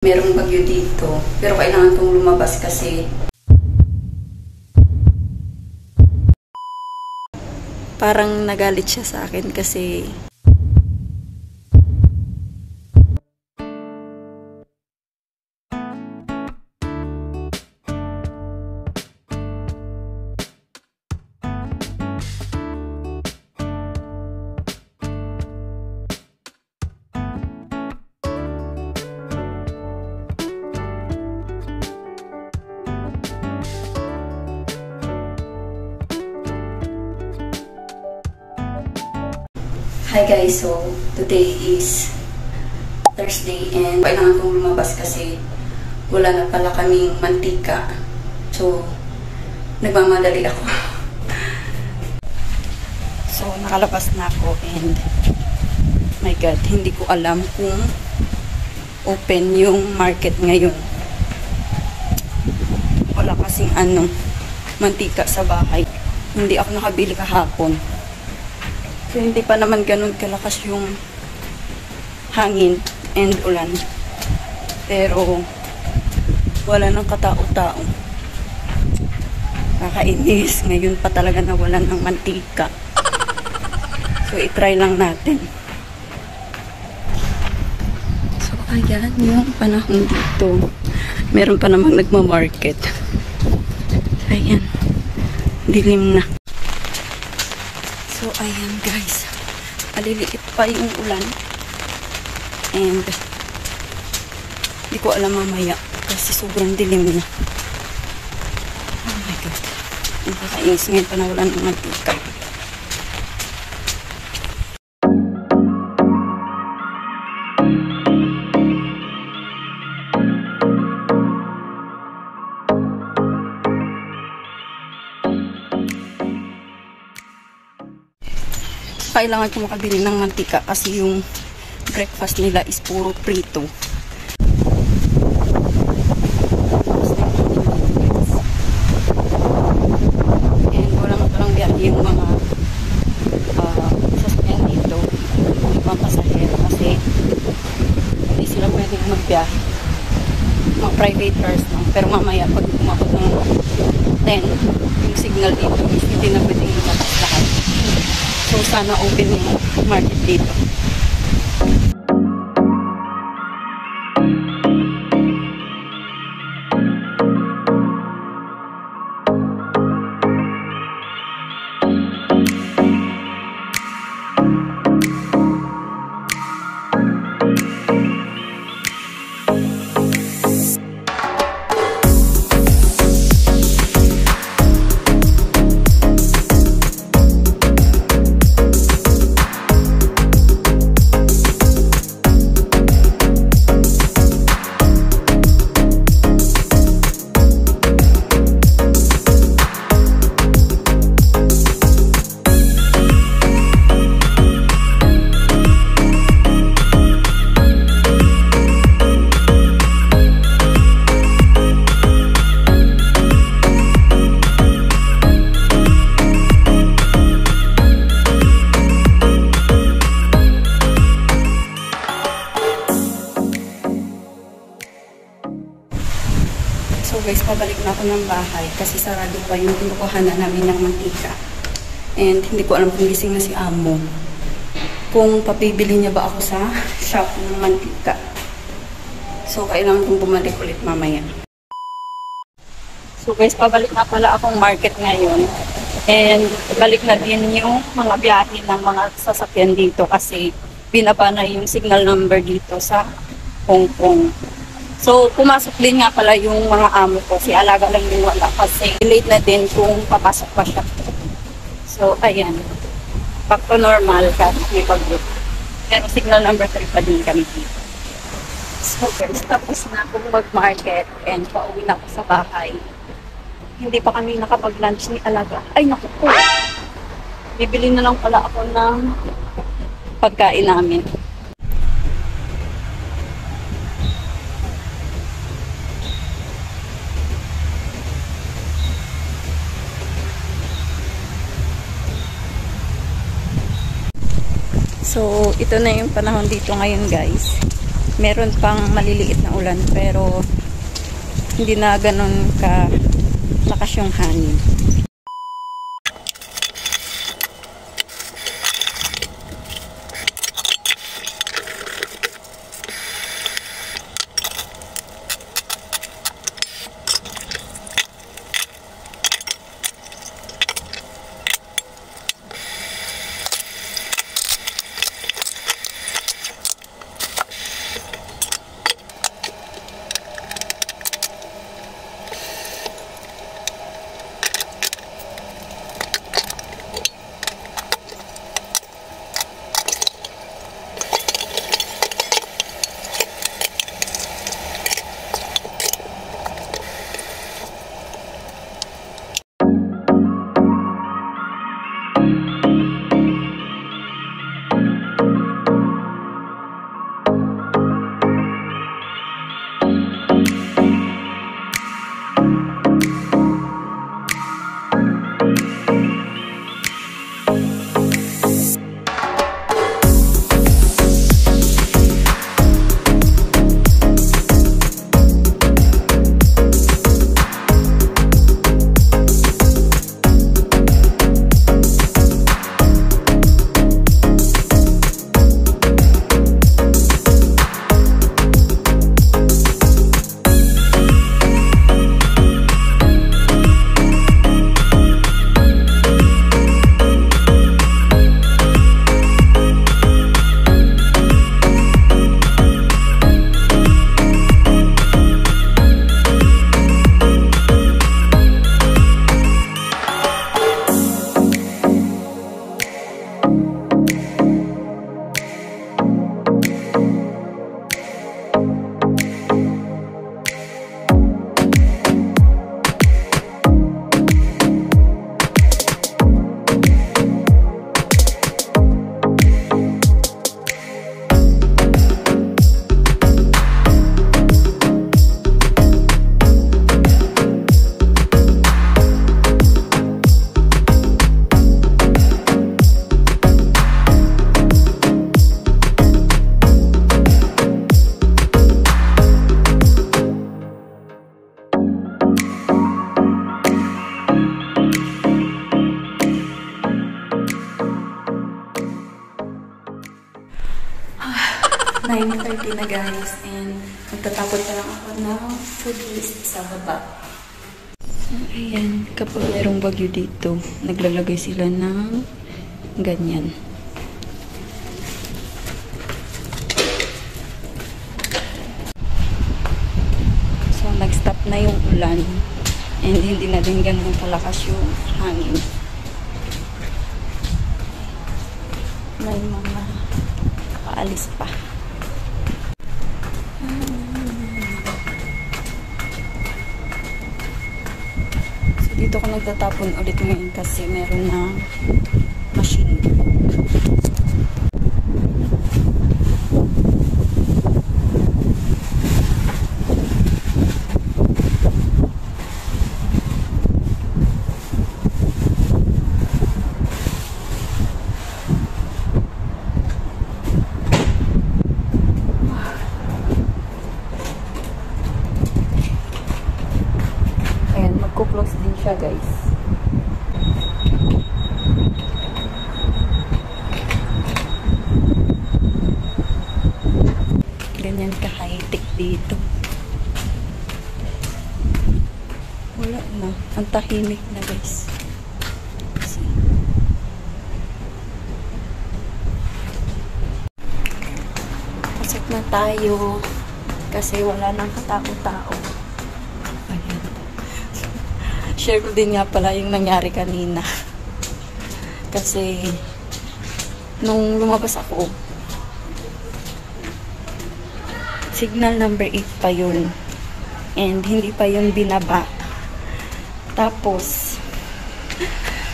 Merong bagyo dito, pero kailangan kong lumabas kasi parang nagalit siya sa akin kasi Hi guys, so today is Thursday and kailangan kong lumabas kasi wala na pala kaming mantika. So, nagmamadali ako. So, nakalabas na ako and my God, hindi ko alam kung open yung market ngayon. Wala kasing mantika sa bahay. Hindi ako nakabili kahapon. So, hindi pa naman ganun kalakas yung hangin and ulan. Pero, wala nang katao-tao. Kakainis. Ngayon pa talaga nawalan ng mantika. So, itry lang natin. So, ayan yung panahon dito. Meron pa namang nagmamarket. Ayan. Dilim na. So, ayan guys. Maliliit pa yung ulan. And, hindi ko alam mamaya. Kasi sobrang dilim na. Oh my God. Ang kakainis ngayon pa na wala ng mantika. Kailangan ko makabili ng mantika kasi yung breakfast nila is puro prito. And walang biyahe yung mga sasakyan dito, yung pampasahero kasi hindi sila pwedeng magbiyahe. Mga private cars lang. Pero mamaya pag umabot ng 10, yung signal dito is hindi na pwedeng lumabas lahat. So, sana open yung market dito. So guys, pabalik na ako ng bahay kasi sarado pa yung pinukuhanan namin ng mantika. And hindi ko alam kung gising na si Amo. Kung papibili niya ba ako sa shop ng mantika. So kailangan kong bumalik ulit mamaya. So guys, pabalik na pala akong market ngayon. And balik na din yung mga biyahe ng mga sasakyan dito kasi binaba na yung signal number dito sa Hong Kong. So, pumasok din nga pala yung mga amo ko. Si alaga lang yung wala kasi late na din kung papasok pa siya. So, ayan. Back to normal kasi may bagyo. Pero signal number 3 pa din kami dito. So, guys, tapos na akong mag-market and pauwi na ako sa bahay. Hindi pa kami nakapag-lunch ni alaga. Ay, naku po. Bibili na lang pala ako ng pagkain namin. So, ito na yung panahon dito ngayon guys. Meron pang maliliit na ulan pero hindi na ganun ka lakas yung hangin. .30 na guys, and magtatapon pa lang ako ng food list sa baba. So, ayan, kapag mayroong bagyo dito, naglalagay sila ng ganyan. So, nag-stop na yung ulan, and hindi na din ganun kalakas yung hangin. May mga paalis pa. Dito ko nagtatapon ulit ngayon kasi meron na machine. Ayan, magko-close din siya guys. Ganyan ka-high-tech dito. Wala na. Ang tahimik na guys. Pasok na tayo kasi wala nang katao-tao. Ayan. Share ko din nga pala yung nangyari kanina. Kasi nung lumabas ako, signal number 8 pa yun. And hindi pa yun binaba. Tapos,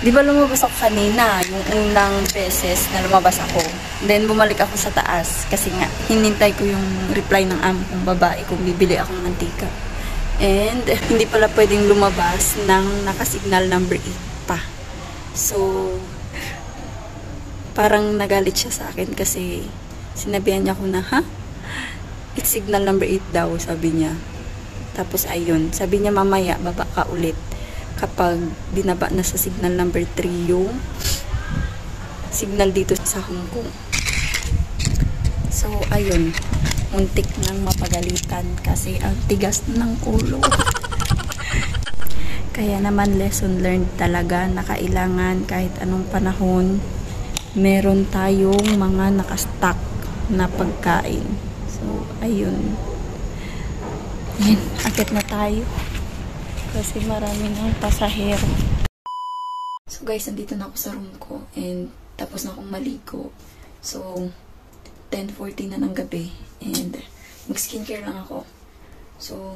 di ba lumabas ako kanina, yung unang beses na lumabas ako. Then, bumalik ako sa taas. Kasi nga, hinintay ko yung reply ng amo kong babae kung bibili akong mantika. And, hindi pala pwedeng lumabas ng nakasignal number 8 pa. So, parang nagalit siya sa akin kasi sinabihan niya ko na, ha? It's signal number 8 daw, sabi niya. Tapos ayun, sabi niya mamaya baba ka ulit kapag binaba na sa signal number 3 yung signal dito sa Hong Kong. So ayun, muntik nang mapagalitan kasi ang tigas ng ulo. Kaya naman lesson learned talaga na kailangan kahit anong panahon meron tayong mga nakastock na pagkain. So, ayun. Yan, akit na tayo. Kasi marami ng pasahero. So, guys, nandito na ako sa room ko. And, tapos na akong maligo. So, 10:40 na ng gabi. And, mag-skincare lang ako. So,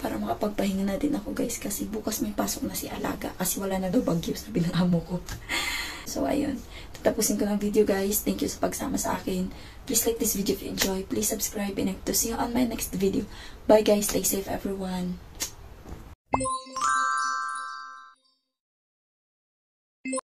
para makapagpahinga na din ako, guys. Kasi bukas may pasok na si Alaga. Kasi wala na daw bagyo, sabi ng amo ko. So, ayun. Tatapusin ko ng video, guys. Thank you sa pagsama sa akin. Please like this video if you enjoy. Please subscribe and I hope to see you on my next video. Bye, guys. Stay safe, everyone.